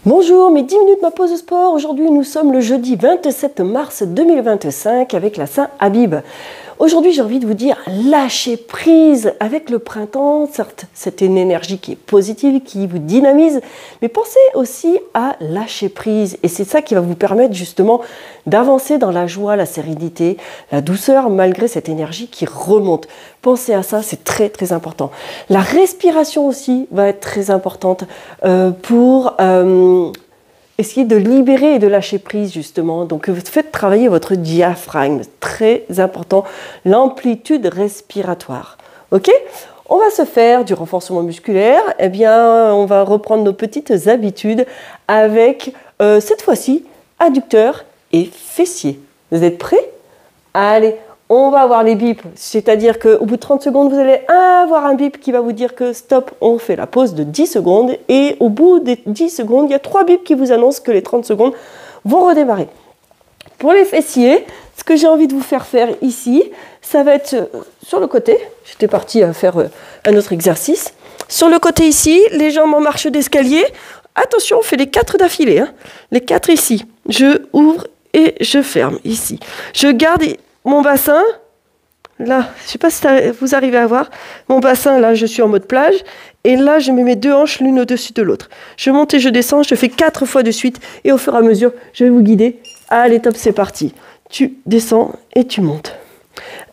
Bonjour, mes 10 minutes ma pause sport. Aujourd'hui, nous sommes le jeudi 27 mars 2025 avec la Saint-Habib. Aujourd'hui, j'ai envie de vous dire, lâchez prise avec le printemps. Certes, c'est une énergie qui est positive, qui vous dynamise, mais pensez aussi à lâcher prise. Et c'est ça qui va vous permettre justement d'avancer dans la joie, la sérénité, la douceur, malgré cette énergie qui remonte. Pensez à ça, c'est très très important. La respiration aussi va être très importante pour essayer de libérer et de lâcher prise justement. Donc faites travailler votre diaphragme, très important, l'amplitude respiratoire. Ok ? On va se faire du renforcement musculaire. Eh bien, on va reprendre nos petites habitudes avec cette fois-ci adducteurs et fessiers. Vous êtes prêts ? Allez, on va avoir les bips, c'est-à-dire qu'au bout de 30 secondes, vous allez avoir un bip qui va vous dire que stop, on fait la pause de 10 secondes. Et au bout des 10 secondes, il y a 3 bips qui vous annoncent que les 30 secondes vont redémarrer. Pour les fessiers, ce que j'ai envie de vous faire ici, ça va être sur le côté. J'étais partie à faire un autre exercice. Sur le côté ici, les jambes en marche d'escalier. Attention, on fait les 4 d'affilée. Hein. Les 4 ici. Je ouvre et je ferme ici. Je garde mon bassin, là, je ne sais pas si vous arrivez à voir, mon bassin, là, je suis en mode plage, et là, je mets mes 2 hanches l'une au-dessus de l'autre. Je monte et je descends, je fais 4 fois de suite, et au fur et à mesure, je vais vous guider. Allez, top, c'est parti. Tu descends et tu montes.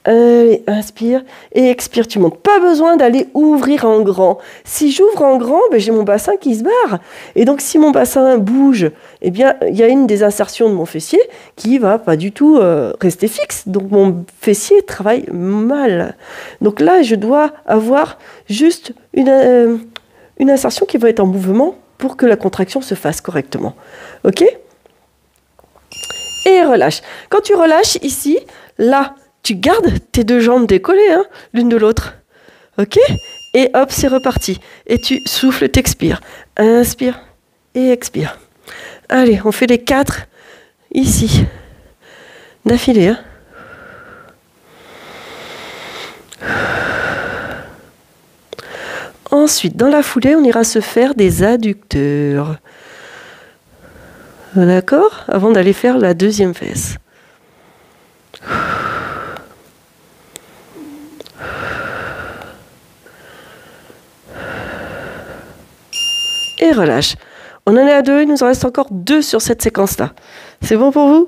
Allez, inspire et expire, tu montes. Pas besoin d'aller ouvrir en grand. Si j'ouvre en grand, ben, j'ai mon bassin qui se barre. Et donc, si mon bassin bouge, eh bien, il y a une des insertions de mon fessier qui va pas du tout rester fixe. Donc, mon fessier travaille mal. Donc là, je dois avoir juste une insertion qui va être en mouvement pour que la contraction se fasse correctement. OK ? Et relâche. Quand tu relâches ici, là, tu gardes tes 2 jambes décollées, hein, l'une de l'autre. OK ? Et hop, c'est reparti. Et tu souffles, t'expires. Inspire et expire. Allez, on fait les 4 ici. D'affilée. Hein. Ensuite, dans la foulée, on ira se faire des adducteurs. D'accord ? Avant d'aller faire la deuxième fesse. Et relâche. On en est à 2, il nous en reste encore 2 sur cette séquence-là. C'est bon pour vous ?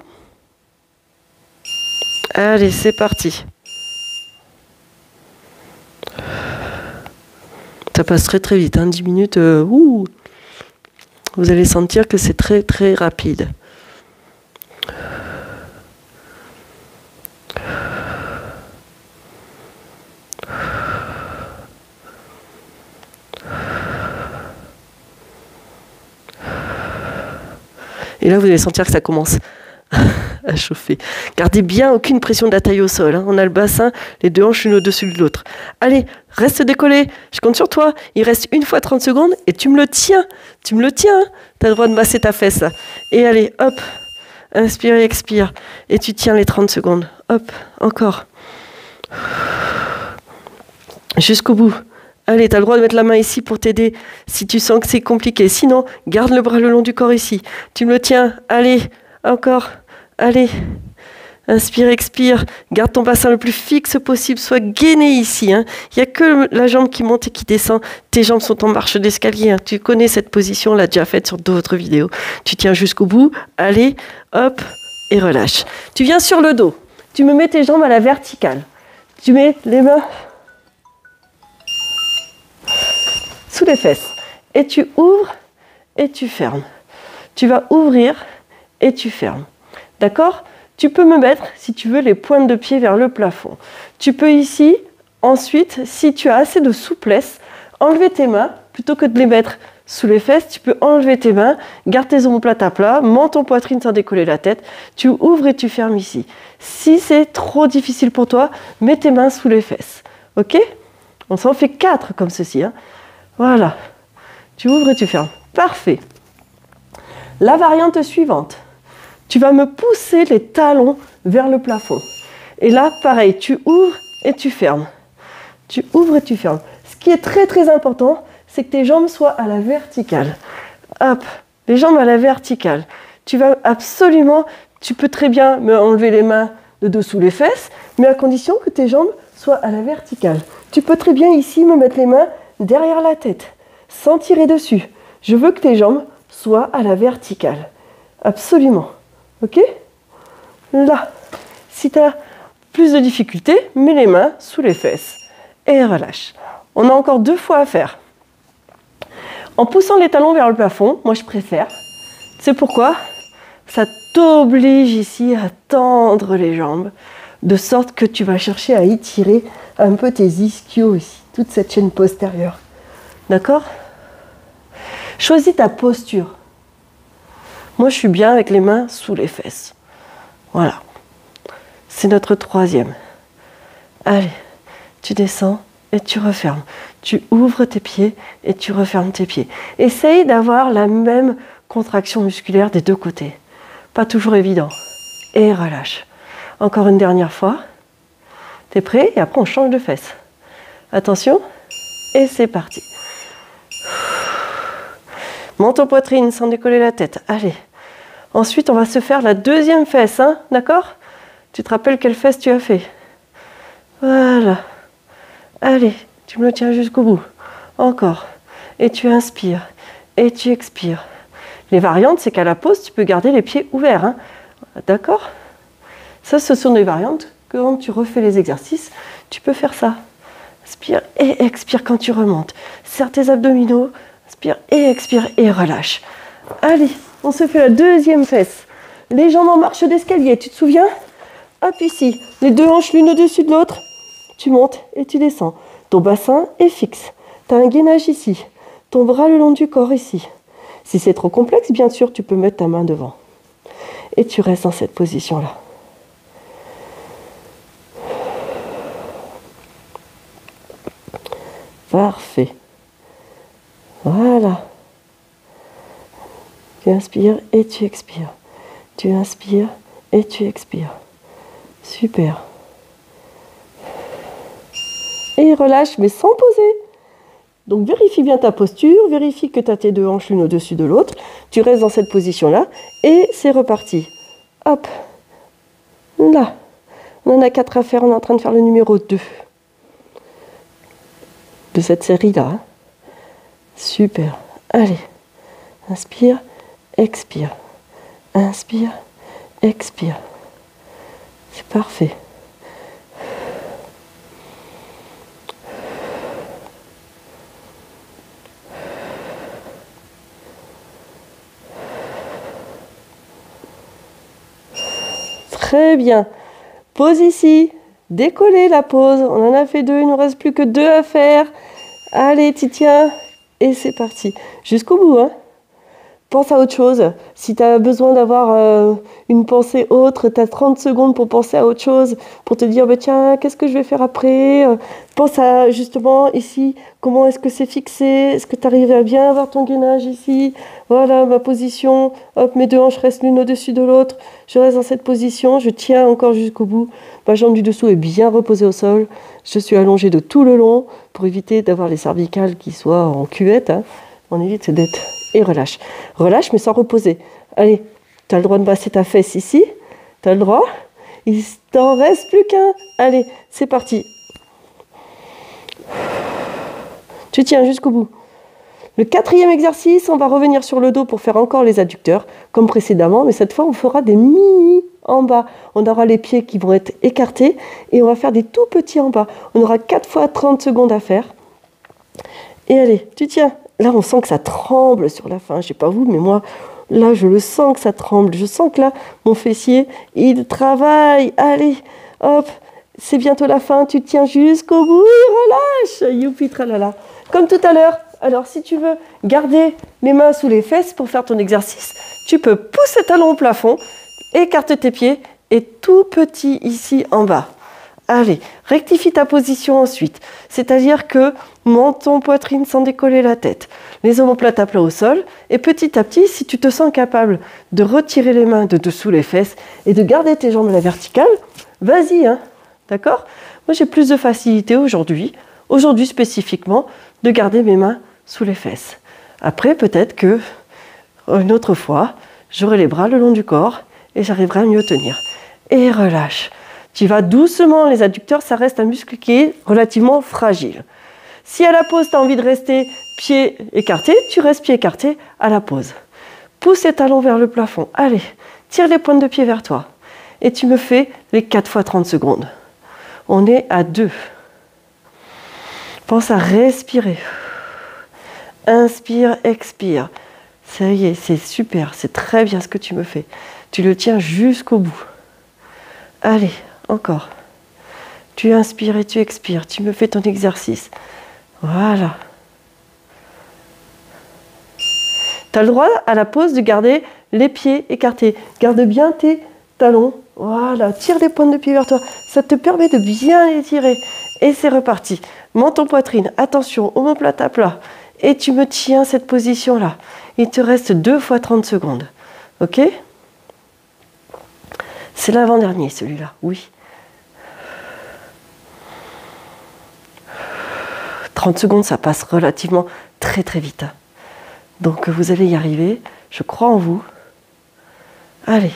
Allez, c'est parti. Ça passe très très vite, hein, 10 minutes. Vous allez sentir que c'est très très rapide. Et là, vous allez sentir que ça commence à chauffer. Gardez bien aucune pression de la taille au sol. Hein. On a le bassin, les 2 hanches l'une au-dessus de l'autre. Allez, reste décollé. Je compte sur toi. Il reste 1 fois 30 secondes et tu me le tiens. Tu me le tiens. Hein. Tu as le droit de masser ta fesse. Là. Et allez, hop. Inspire et expire. Et tu tiens les 30 secondes. Hop, encore. Jusqu'au bout. Allez, tu as le droit de mettre la main ici pour t'aider si tu sens que c'est compliqué. Sinon, garde le bras le long du corps ici. Tu me le tiens. Allez, encore. Allez. Inspire, expire. Garde ton bassin le plus fixe possible. Sois gainé ici. Hein. Il n'y a que la jambe qui monte et qui descend. Tes jambes sont en marche d'escalier. Hein. Tu connais cette position, on l'a déjà faite sur d'autres vidéos. Tu tiens jusqu'au bout. Allez, hop, et relâche. Tu viens sur le dos. Tu me mets tes jambes à la verticale. Tu mets les mains sous les fesses. Et tu ouvres et tu fermes. Tu vas ouvrir et tu fermes. D'accord ? Tu peux me mettre, si tu veux, les pointes de pied vers le plafond. Tu peux ici, ensuite, si tu as assez de souplesse, enlever tes mains, plutôt que de les mettre sous les fesses, tu peux enlever tes mains, garde tes omoplates à plat, monte ton poitrine sans décoller la tête, tu ouvres et tu fermes ici. Si c'est trop difficile pour toi, mets tes mains sous les fesses. Ok ? On s'en fait 4 comme ceci. Hein. Voilà. Tu ouvres et tu fermes. Parfait. La variante suivante. Tu vas me pousser les talons vers le plafond. Et là, pareil, tu ouvres et tu fermes. Tu ouvres et tu fermes. Ce qui est très très important, c'est que tes jambes soient à la verticale. Hop, les jambes à la verticale. Tu vas absolument, tu peux très bien me enlever les mains de dessous les fesses, mais à condition que tes jambes soient à la verticale. Tu peux très bien ici me mettre les mains derrière la tête, sans tirer dessus. Je veux que tes jambes soient à la verticale. Absolument. Ok? Là. Si tu as plus de difficultés, mets les mains sous les fesses et relâche. On a encore 2 fois à faire. En poussant les talons vers le plafond, moi je préfère. C'est pourquoi ça t'oblige ici à tendre les jambes, de sorte que tu vas chercher à étirer un peu tes ischios ici, toute cette chaîne postérieure. D'accord? Choisis ta posture. Moi je suis bien avec les mains sous les fesses. Voilà. C'est notre 3e. Allez, tu descends et tu refermes. Tu ouvres tes pieds et tu refermes tes pieds. Essaye d'avoir la même contraction musculaire des 2 côtés. Pas toujours évident. Et relâche. Encore une dernière fois. T'es prêt? Et après on change de fesse. Attention. Et c'est parti. Monte en poitrine sans décoller la tête. Allez. Ensuite on va se faire la 2e fesse. Hein? D'accord? Tu te rappelles quelle fesse tu as fait? Voilà. Allez, tu me le tiens jusqu'au bout. Encore. Et tu inspires. Et tu expires. Les variantes, c'est qu'à la pause, tu peux garder les pieds ouverts. Hein? D'accord? Ça, ce sont des variantes que quand tu refais les exercices, tu peux faire ça. Inspire et expire quand tu remontes. Serre tes abdominaux. Inspire et expire et relâche. Allez, on se fait la 2e fesse. Les jambes en marche d'escalier, tu te souviens? Hop ici, les 2 hanches l'une au-dessus de l'autre. Tu montes et tu descends. Ton bassin est fixe. Tu as un gainage ici. Ton bras le long du corps ici. Si c'est trop complexe, bien sûr, tu peux mettre ta main devant. Et tu restes dans cette position-là. Parfait. Voilà. Tu inspires et tu expires. Tu inspires et tu expires. Super. Et relâche, mais sans poser. Donc vérifie bien ta posture, vérifie que tu as tes 2 hanches l'une au-dessus de l'autre. Tu restes dans cette position-là et c'est reparti. Hop. Là. On en a 4 à faire, on est en train de faire le numéro 2. De cette série-là. Hein. Super. Allez. Inspire, expire. Inspire, expire. C'est parfait. Très bien. Pause ici. Décoller la pause. On en a fait 2, il ne nous reste plus que 2 à faire. Allez, tu tiens. Et c'est parti. Jusqu'au bout, hein. Pense à autre chose. Si tu as besoin d'avoir une pensée autre, tu as 30 secondes pour penser à autre chose, pour te dire, bah, tiens, qu'est-ce que je vais faire après? Pense à, justement, ici, comment est-ce que c'est fixé? Est-ce que tu arrives à bien avoir ton gainage ici? Voilà, ma position. Hop, mes 2 hanches restent l'une au-dessus de l'autre. Je reste dans cette position. Je tiens encore jusqu'au bout. Ma jambe du dessous est bien reposée au sol. Je suis allongée de tout le long pour éviter d'avoir les cervicales qui soient en cuvette. Hein. On évite d'être... Et relâche. Relâche, mais sans reposer. Allez, tu as le droit de passer ta fesse ici. Tu as le droit. Il t'en reste plus qu'un. Allez, c'est parti. Tu tiens jusqu'au bout. Le 4e exercice, on va revenir sur le dos pour faire encore les adducteurs, comme précédemment, mais cette fois, on fera des mini en bas. On aura les pieds qui vont être écartés et on va faire des tout petits en bas. On aura 4 fois 30 secondes à faire. Et allez, tu tiens. Là, on sent que ça tremble sur la fin. Je ne sais pas vous, mais moi, là, je le sens que ça tremble. Je sens que là, mon fessier, il travaille. Allez, hop, c'est bientôt la fin. Tu tiens jusqu'au bout et relâche. Youpi, tralala. Comme tout à l'heure. Alors, si tu veux garder les mains sous les fesses pour faire ton exercice, tu peux pousser talon au plafond, écarte tes pieds et tout petit ici en bas. Allez, rectifie ta position ensuite. C'est-à-dire que monte ton poitrine sans décoller la tête. Les omoplates à plat au sol. Et petit à petit, si tu te sens capable de retirer les mains de dessous les fesses et de garder tes jambes à la verticale, vas-y, hein, d'accord? Moi, j'ai plus de facilité aujourd'hui. aujourd'hui spécifiquement, de garder mes mains sous les fesses. Après, peut-être que une autre fois, j'aurai les bras le long du corps et j'arriverai à mieux tenir. Et relâche. Tu vas doucement, les adducteurs, ça reste un muscle qui est relativement fragile. Si à la pause, tu as envie de rester pied écarté, tu restes pied écarté à la pause. Pousse les talons vers le plafond. Allez, tire les pointes de pied vers toi. Et tu me fais les 4 fois 30 secondes. On est à 2. Pense à respirer. Inspire, expire. Ça y est, c'est super, c'est très bien ce que tu me fais. Tu le tiens jusqu'au bout. Allez, encore. Tu inspires et tu expires. Tu me fais ton exercice. Voilà. Tu as le droit à la pause de garder les pieds écartés. Garde bien tes talons. Voilà, tire les pointes de pied vers toi. Ça te permet de bien les tirer. Et c'est reparti. Menton poitrine, attention, omoplate à plat. Et tu me tiens cette position-là. Il te reste 2 fois 30 secondes. Ok? C'est l'avant-dernier, celui-là, oui. 30 secondes, ça passe relativement très très vite. Donc vous allez y arriver. Je crois en vous. Allez.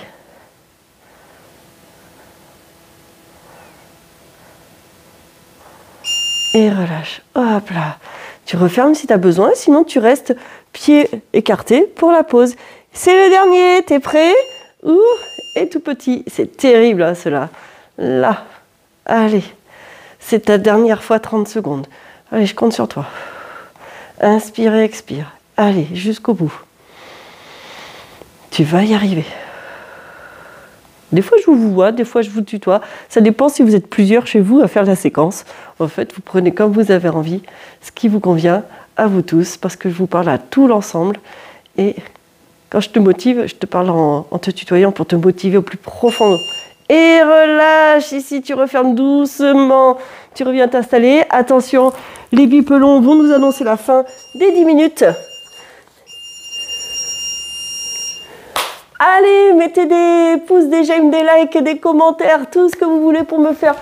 Et relâche. Hop là. Tu refermes si tu as besoin, sinon tu restes pieds écartés pour la pause. C'est le dernier, t'es prêt? Ouh, et tout petit. C'est terrible, hein, cela. Là. Allez. C'est ta dernière fois 30 secondes. Allez, je compte sur toi. Inspire et expire. Allez, jusqu'au bout. Tu vas y arriver. Des fois, je vous vois, des fois, je vous tutoie. Ça dépend si vous êtes plusieurs chez vous à faire la séquence. En fait, vous prenez comme vous avez envie, ce qui vous convient à vous tous, parce que je vous parle à tout l'ensemble. Et quand je te motive, je te parle en te tutoyant pour te motiver au plus profond. Et relâche, ici, tu refermes doucement. Tu reviens t'installer. Attention, les bipelons vont nous annoncer la fin des 10 minutes. Allez, mettez des pouces, des j'aime, des likes, des commentaires, tout ce que vous voulez pour me faire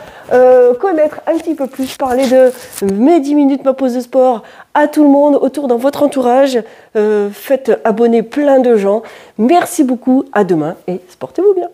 connaître un petit peu plus. Parler de mes 10 minutes, ma pause de sport à tout le monde autour dans votre entourage. Faites abonner plein de gens. Merci beaucoup, à demain et sportez-vous bien.